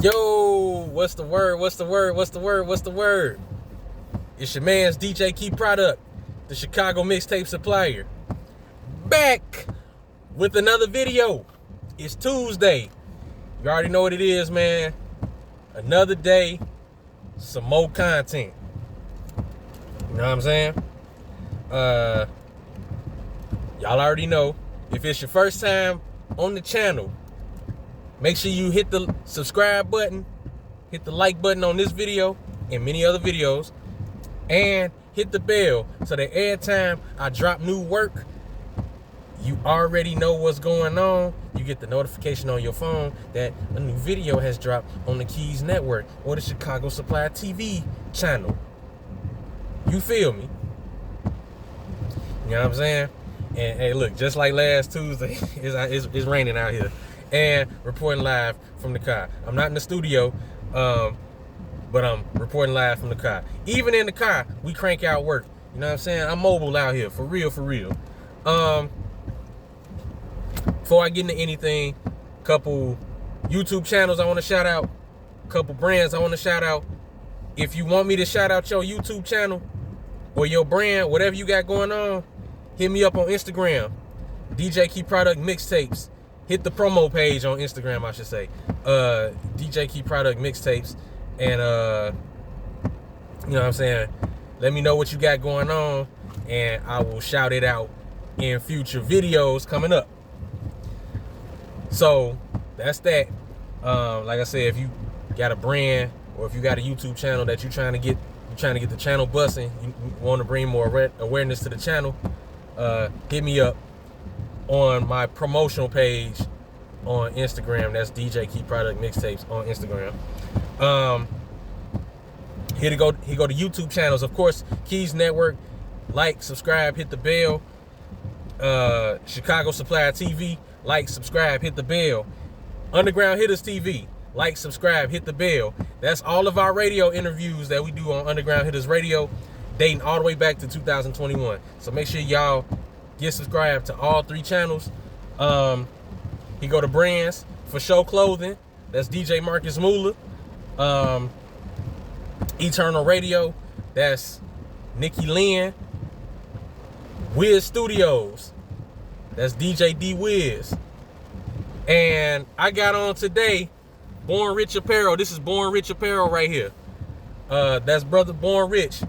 Yo, what's the word? What's the word? What's the word? What's the word? It's your man's DJ Key Product, the Chicago mixtape supplier. Back with another video. It's Tuesday. You already know what it is, man. Another day, some more content. You know what I'm saying? Y'all already know. If it's your first time on the channel, make sure you hit the subscribe button, hit the like button on this video and many other videos, and hit the bell so that every time I drop new work, you already know what's going on. You get the notification on your phone that a new video has dropped on the Keys Network or the Chicago Supply TV channel. You feel me? You know what I'm saying? And hey, look, just like last Tuesday, it's raining out here. And reporting live from the car. I'm not in the studio, but I'm reporting live from the car. Even in the car, we crank out work. You know what I'm saying? I'm mobile out here, for real, for real. Before I get into anything, couple YouTube channels I want to shout out, couple brands I want to shout out. If you want me to shout out your YouTube channel or your brand, whatever you got going on, hit me up on Instagram, DJ Key Product Mixtapes. Hit the promo page on Instagram, I should say. DJ Key Product Mixtapes. And, you know what I'm saying? Let me know what you got going on, and I will shout it out in future videos coming up. So, that's that. Like I said, if you got a brand or if you got a YouTube channel that you're trying to get the channel busting, you want to bring more awareness to the channel, hit me up on my promotional page on Instagram. That's DJ Key Product Mixtapes on Instagram. Here go to YouTube channels. Of course, Keys Network. Like, subscribe, hit the bell. Chicago Supply TV. Like, subscribe, hit the bell. Underground Hitters TV. Like, subscribe, hit the bell. That's all of our radio interviews that we do on Underground Hitters Radio, dating all the way back to 2021. So make sure y'all get subscribed to all three channels. He go to brands for show clothing. That's DJ Marcus Moolah. Eternal Radio. That's Nikki Lynn. Wiz Studios. That's DJ D Wiz. And I got on today Born Rich Apparel. This is Born Rich Apparel right here. That's brother Born Rich.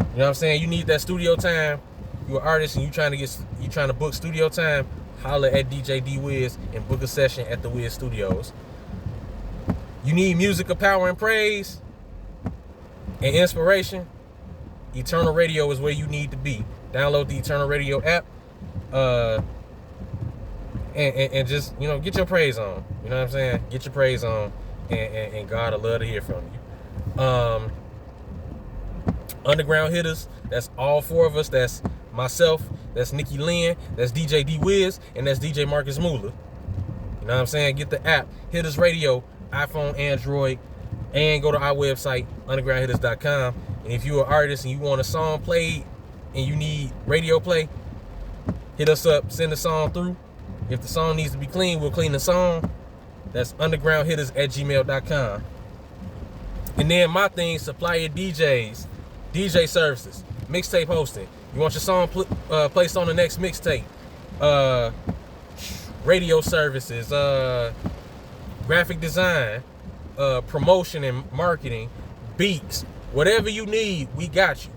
You know what I'm saying? You need that studio time. You're an artist and you trying to book studio time, holler at DJ D Wiz and book a session at the Wiz Studios. You need music of power and praise and inspiration. Eternal Radio is where you need to be. Download the Eternal Radio app. And just, you know, get your praise on. You know what I'm saying? Get your praise on, and God will love to hear from you. Underground Hitters, that's all four of us. That's myself, that's Nikki Lynn, that's DJ D Wiz, and that's DJ Marcus Moolah. You know what I'm saying? Get the app, Hitters Radio, iPhone, Android, and go to our website, undergroundhitters.com. And if you're an artist and you want a song played and you need radio play, hit us up, send the song through. If the song needs to be clean, we'll clean the song. That's undergroundhitters@gmail.com. And then my thing, supply your DJs, DJ services, mixtape hosting. You want your song placed on the next mixtape, radio services, graphic design, promotion and marketing, beats, whatever you need, we got you.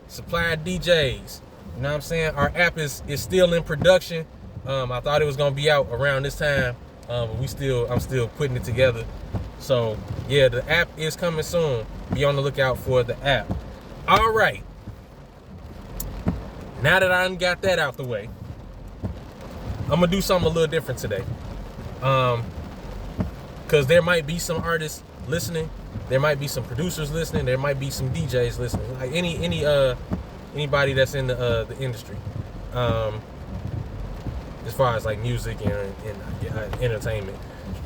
Supply DJs. You know what I'm saying? Our app is still in production. I thought it was gonna be out around this time. I'm still putting it together. So yeah, the app is coming soon. Be on the lookout for the app. All right. Now that I done got that out the way, I'm gonna do something a little different today. Cause there might be some artists listening, there might be some producers listening, there might be some DJs listening, like anybody that's in the industry. As far as like music and entertainment,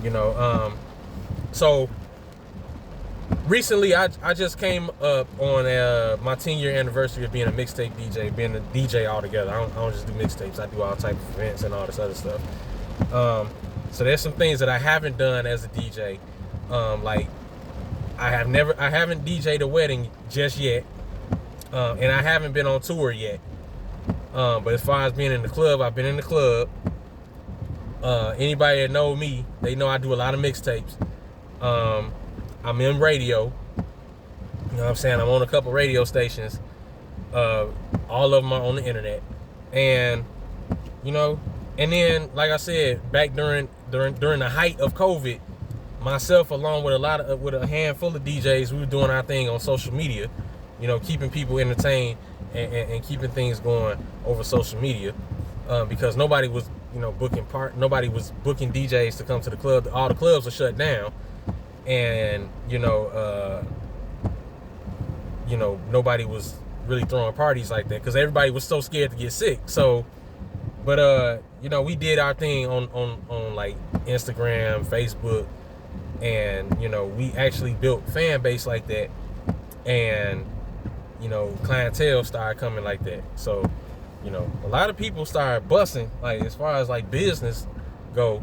you know. So recently I just came up on my 10-year anniversary of being a mixtape DJ, being a DJ altogether. I don't just do mixtapes. I do all type of events and all this other stuff. So there's some things that I haven't done as a DJ. Like I haven't DJ'd a wedding just yet, and I haven't been on tour yet. But as far as being in the club, I've been in the club. Anybody that know me, they know I do a lot of mixtapes. I'm in radio. You know what I'm saying? I'm on a couple radio stations. All of them are on the internet. And, you know, and then, like I said, back during the height of COVID, myself along with a handful of DJs, we were doing our thing on social media, you know, keeping people entertained and keeping things going over social media, because nobody was, you know, nobody was booking DJs to come to the club. All the clubs were shut down, and you know, nobody was really throwing parties like that because everybody was so scared to get sick. So, but you know, we did our thing on like Instagram, Facebook, and you know, we actually built fan base like that, and you know, clientele started coming like that. So, you know, a lot of people started busting, like as far as like business go.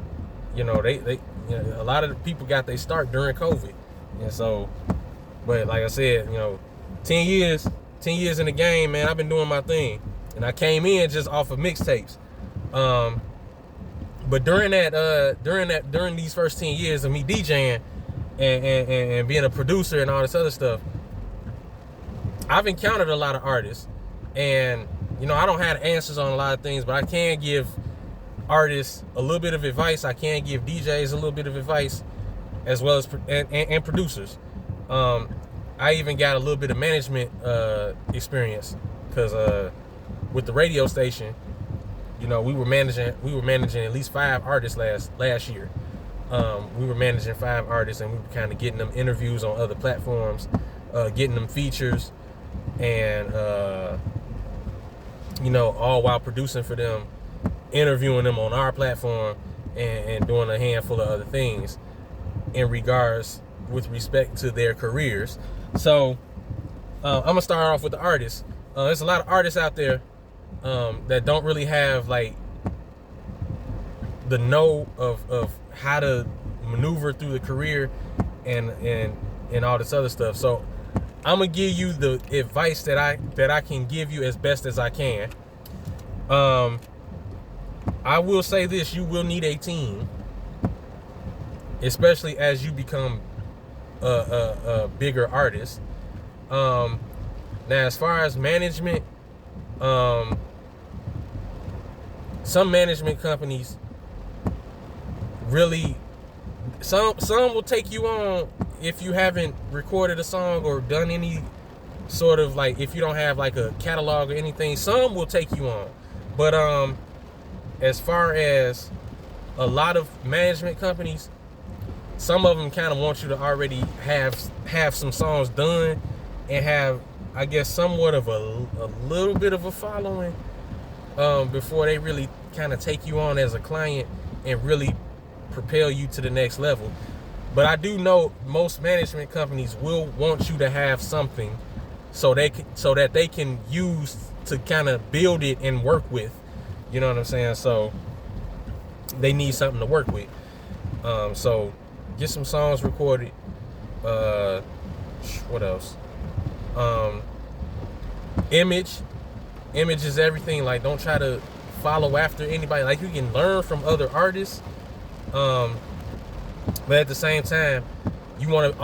You know, they you know, a lot of the people got their start during COVID, and so, but like I said, you know, 10 years in the game, man, I've been doing my thing, and I came in just off of mixtapes. But during these first 10 years of me DJing and being a producer and all this other stuff, I've encountered a lot of artists, and you know, I don't have answers on a lot of things, but I can give artists a little bit of advice. I can give DJs a little bit of advice, as well as and producers. I even got a little bit of management experience because with the radio station, you know, we were managing at least 5 artists last year. We were managing 5 artists, and we were kind of getting them interviews on other platforms, getting them features, and you know, all while producing for them, interviewing them on our platform, and doing a handful of other things with respect to their careers. So I'm gonna start off with the artists. There's a lot of artists out there that don't really have like the know of how to maneuver through the career and all this other stuff. So I'm gonna give you the advice that I can give you as best as I can. I will say this: you will need a team, especially as you become a bigger artist. Now, as far as management, some management companies really, some will take you on if you haven't recorded a song or done any sort of, like, if you don't have like a catalog or anything. Some will take you on, but as far as a lot of management companies, some of them kind of want you to already have some songs done and have, I guess, somewhat of a little bit of a following before they really kind of take you on as a client and really propel you to the next level. But I do know most management companies will want you to have something so that they can use to kind of build it and work with. You know what I'm saying? So they need something to work with. So get some songs recorded. What else? Image is everything. Like, don't try to follow after anybody. Like, you can learn from other artists, but at the same time, you want to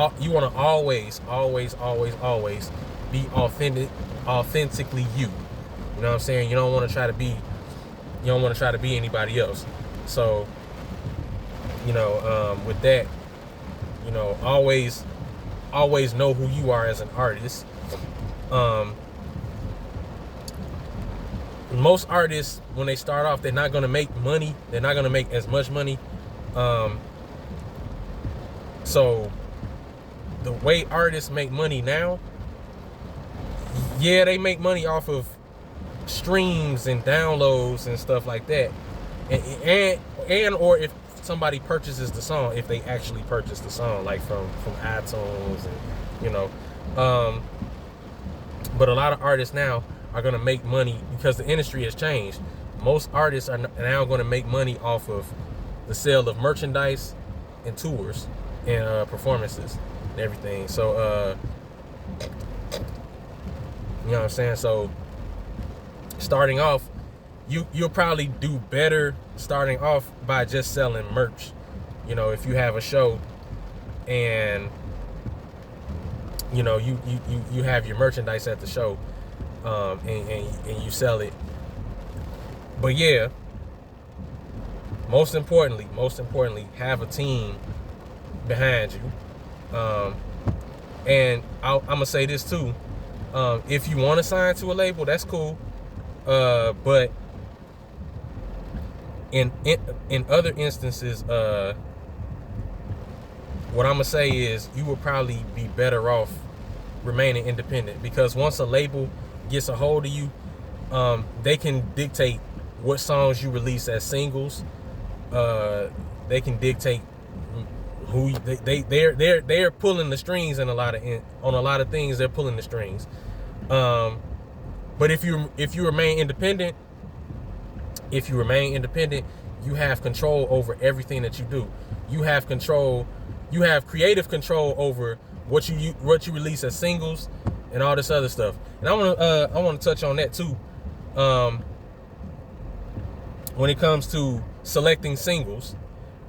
always be authentically you. You know what I'm saying? You don't want to try to be anybody else. So, you know, with that, you know, always know who you are as an artist. Most artists, when they start off, they're not going to make money. They're not going to make as much money. So the way artists make money now, yeah, they make money off of streams and downloads and stuff like that, and or if somebody purchases the song, if they actually purchase the song, like from iTunes, and you know, but a lot of artists now are going to make money because the industry has changed. Most artists are now going to make money off of the sale of merchandise and tours and performances and everything. So you know what I'm saying? So starting off, you'll probably do better starting off by just selling merch. You know, if you have a show and you know you have your merchandise at the show, and you sell it. But yeah, most importantly, have a team behind you. And I'm gonna say this too: if you want to sign to a label, that's cool. But in other instances, what I'm gonna say is you would probably be better off remaining independent, because once a label gets a hold of you, they can dictate what songs you release as singles. They can dictate who they're pulling the strings on a lot of things. They're pulling the strings. But if you remain independent, you have control over everything that you do. You have control. You have creative control over what you release as singles and all this other stuff. And I want to touch on that too. When it comes to selecting singles,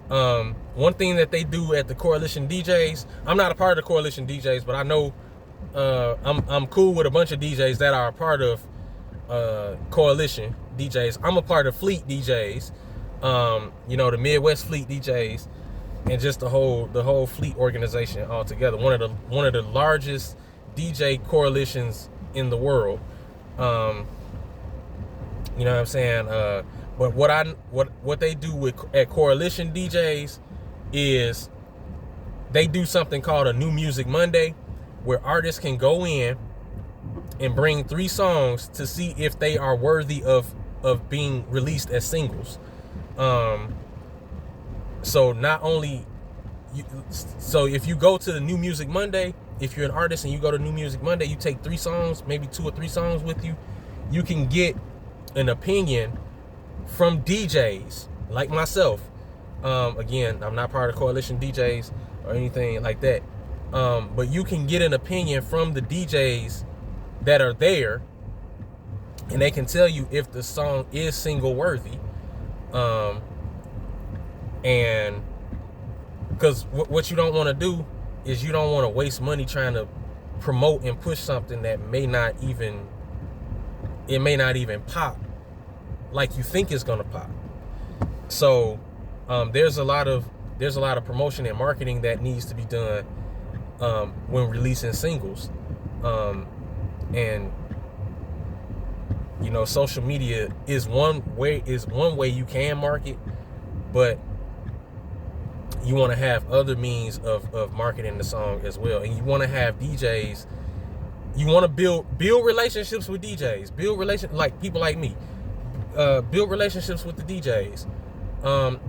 one thing that they do at the Coalition DJs, I'm not a part of the Coalition DJs, but I know I'm cool with a bunch of DJs that are a part of Coalition DJs. I'm a part of Fleet DJs, you know, the Midwest Fleet DJs, and just the whole Fleet organization altogether. One of the largest DJ coalitions in the world. You know what I'm saying? But what they do at Coalition DJs is they do something called a New Music Monday, where artists can go in and bring 3 songs to see if they are worthy of being released as singles. So not only so if you go to the New Music Monday, if you're an artist and you go to New Music Monday, you take 3 songs, maybe 2 or 3 songs with you, you can get an opinion from DJs like myself. Again, I'm not part of Coalition DJs or anything like that. But you can get an opinion from the DJs that are there, and they can tell you if the song is single worthy. And because what you don't want to do is you don't want to waste money trying to promote and push something that may not even pop like you think it's gonna pop. So there's a lot of promotion and marketing that needs to be done when releasing singles. And you know, social media is one way you can market, but you want to have other means of marketing the song as well. And you want to have DJs, you want to build relationships with DJs, like people like me, build relationships with the DJs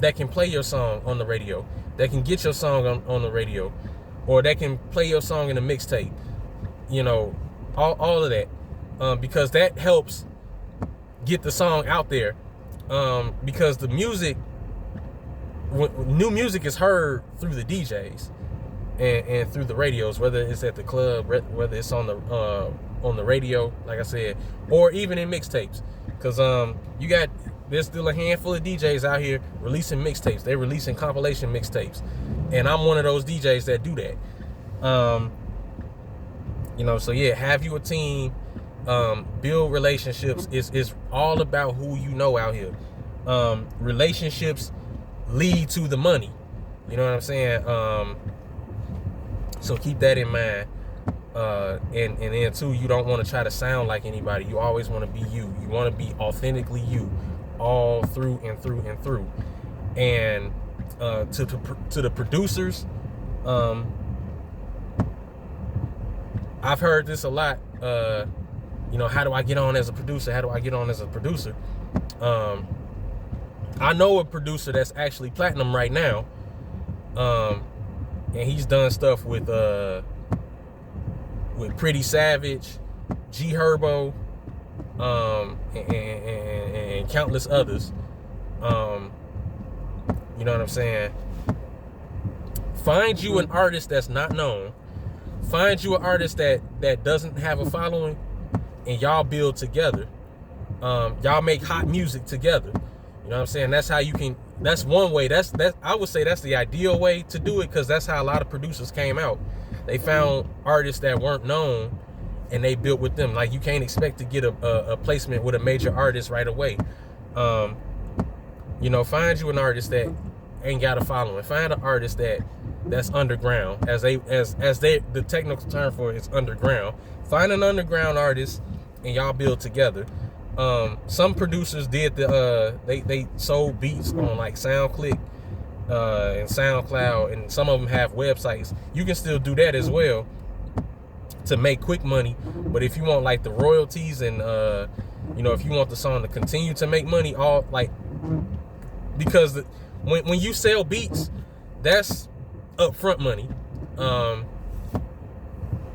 that can play your song on the radio, that can get your song on the radio, or that can play your song in a mixtape. You know, all of that, because that helps get the song out there. Because the music, new music is heard through the DJs and through the radios, whether it's at the club, whether it's on the radio, like I said, or even in mixtapes. Because there's still a handful of DJs out here releasing mixtapes. They're releasing compilation mixtapes, and I'm one of those DJs that do that. You know, so yeah, have you a team, build relationships. It's all about who you know out here. Relationships lead to the money. You know what I'm saying? So keep that in mind. And then too, you don't want to try to sound like anybody. You always want to be you. You want to be authentically you, all through and through and through. And to the producers, I've heard this a lot. You know, how do I get on as a producer? I know a producer that's actually platinum right now, and he's done stuff with Pretty Savage, G Herbo, and countless others. You know what I'm saying? Find you an artist that's not known. Find you an artist that doesn't have a following, and y'all build together. Y'all make hot music together. You know what I'm saying? That's how you can. That's one way. That's I would say that's the ideal way to do it, because that's how a lot of producers came out. They found artists that weren't known, and they built with them. Like, you can't expect to get a placement with a major artist right away. You know, find you an artist that ain't got a following. Find an artist that's underground, as the technical term for it is underground. Find an underground artist, and y'all build together. Some producers did they sold beats on like SoundClick and SoundCloud, and some of them have websites. You can still do that as well to make quick money. But if you want like the royalties and you know, if you want the song to continue to make money, all like, because when you sell beats, that's upfront money.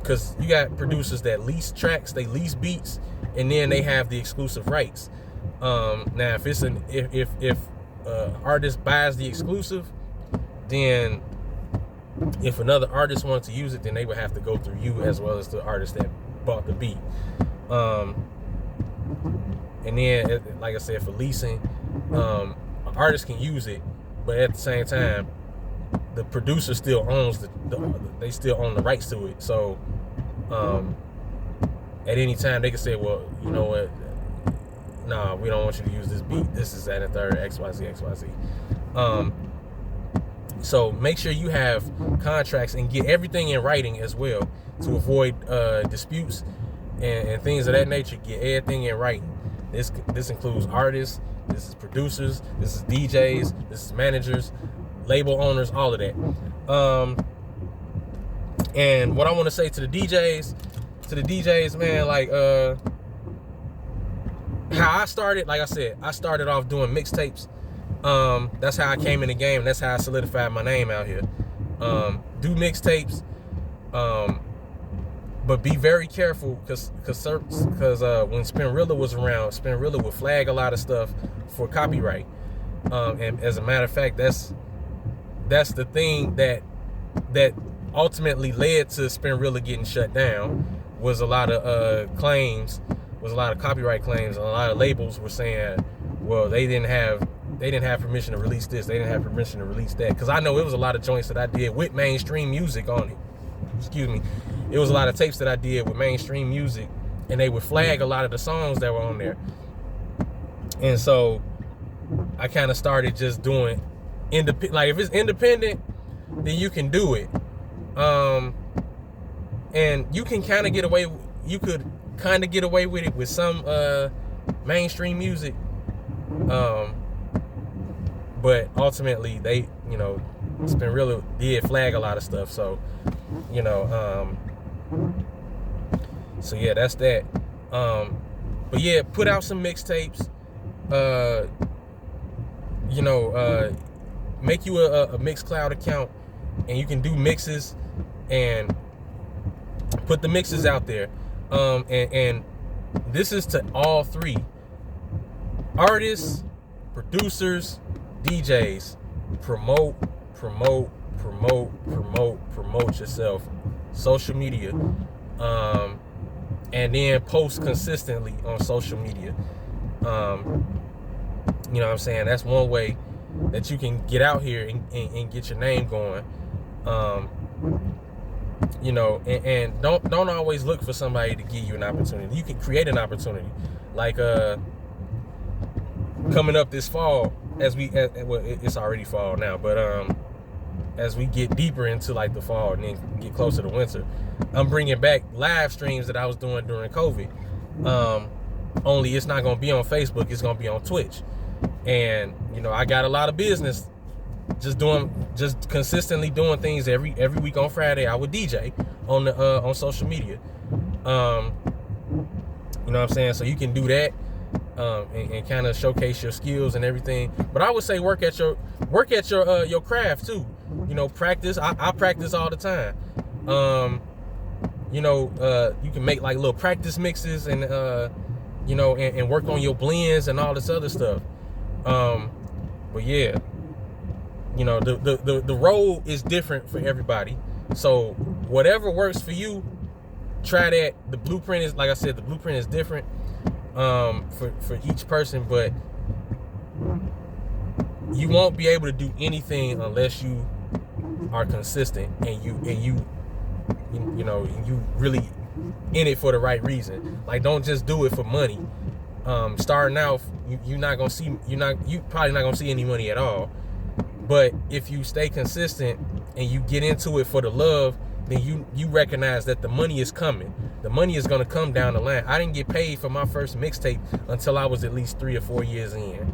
Because you got producers that lease tracks, they lease beats, and then they have the exclusive rights. Now, if it's if artist buys the exclusive, then if another artist wants to use it, then they would have to go through you as well as the artist that bought the beat. And then, like I said, for leasing, an artist can use it, but at the same time, the producer still owns they still own the rights to it. So at any time they can say, well, you know what, nah, we don't want you to use this beat, this is that and third, XYZ. So make sure you have contracts and get everything in writing as well, to avoid disputes and things of that nature. Get everything in writing. This includes artists, this is producers, this is DJs, this is managers, label owners, all of that. And what I want to say to the DJs, man, like how I started, like I said, I started off doing mixtapes. That's how I came in the game. That's how I solidified my name out here. Do mixtapes, but be very careful, because when Spinrilla was around, Spinrilla would flag a lot of stuff for copyright. And as a matter of fact, that's the thing that ultimately led to Spinrilla getting shut down. Was a lot of copyright claims, and a lot of labels were saying, well, they didn't have permission to release this, they didn't have permission to release that. Because I know it was a lot of joints that I did with mainstream music on it. Excuse me. It was a lot of tapes that I did with mainstream music, and they would flag a lot of the songs that were on there. And so I kind of started just doing like, if it's independent, then you can do it. And you can kind of get away with it with some mainstream music. But ultimately, they, you know, Spinrilla did flag a lot of stuff. So, you know, so yeah, that's that. But yeah, put out some mixtapes. You know, make you a Mixcloud account, and you can do mixes and put the mixes out there. And this is to all three: artists, producers, DJs. Promote yourself. Social media. And then post consistently on social media. You know what I'm saying? That's one way that you can get out here and get your name going. You know, and don't always look for somebody to give you an opportunity. You can create an opportunity. Like coming up this fall, well, it's already fall now, but as we get deeper into like the fall and then get closer to winter, I'm bringing back live streams that I was doing during COVID. Only it's not going to be on Facebook, it's going to be on Twitch. And you know, I got a lot of business just consistently doing things every week on Friday. I would DJ on social media. You know what I'm saying? So you can do that. And kind of showcase your skills and everything. But I would say work at your craft too. You know, practice. I practice all the time. You know, you can make like little practice mixes and you know, and work on your blends and all this other stuff. But yeah, You know, the road is different for everybody. So whatever works for you, try that. The blueprint is, like I said, the blueprint is different for each person, but you won't be able to do anything unless you are consistent and you know you really in it for the right reason. Like, don't just do it for money. Starting out, you're probably not gonna see any money at all. But if you stay consistent and you get into it for the love, then you recognize that the money is coming. The money is gonna come down the line. I didn't get paid for my first mixtape until I was at least 3 or 4 years in.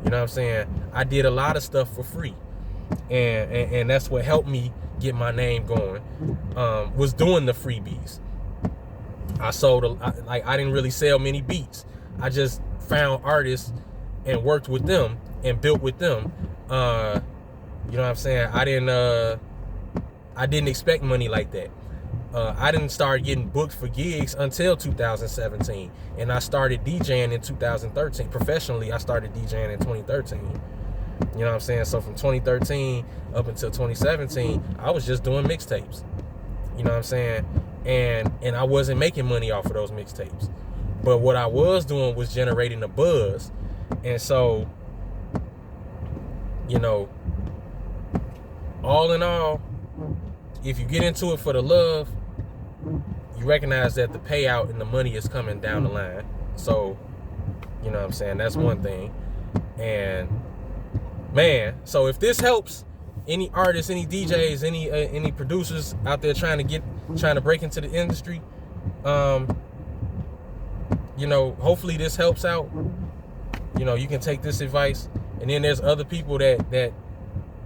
You know what I'm saying? I did a lot of stuff for free, and that's what helped me get my name going. Was doing the freebies. I didn't really sell many beats. I just found artists and worked with them and built with them. You know what I'm saying? I didn't expect money like that. I didn't start getting booked for gigs until 2017, and I started DJing in 2013. Professionally, I started DJing in 2013. You know what I'm saying? So from 2013 up until 2017, I was just doing mixtapes. You know what I'm saying? And I wasn't making money off of those mixtapes. But what I was doing was generating a buzz. And so, you know, all in all, if you get into it for the love, you recognize that the payout and the money is coming down the line. So, you know what I'm saying? That's one thing. And man, so if this helps any artists, any DJs, any producers out there trying to break into the industry, you know, hopefully this helps out. You know, you can take this advice, and then there's other people that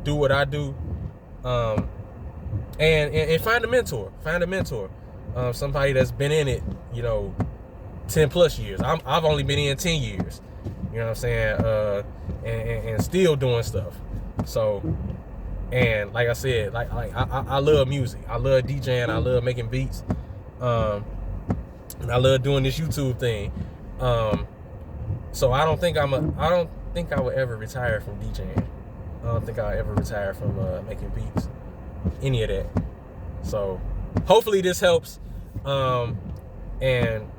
do what I do, and find a mentor. Find a mentor, somebody that's been in it, you know, 10 plus years. I've only been in 10 years. You know what I'm saying? And still doing stuff. So, and like I said, like I love music. I love DJing. I love making beats. And I love doing this YouTube thing. So I don't think I will ever retire from DJing. I don't think I'll ever retire from making beats. Any of that. So hopefully this helps. And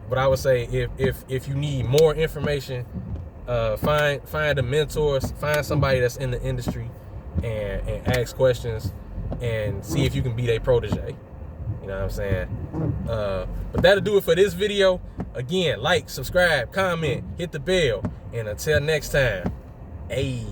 what I would say, if you need more information, find a mentor, find somebody that's in the industry, and ask questions, and see if you can be their protege. You know what I'm saying? But that'll do it for this video. Again, like, subscribe, comment, hit the bell, and until next time, ayy.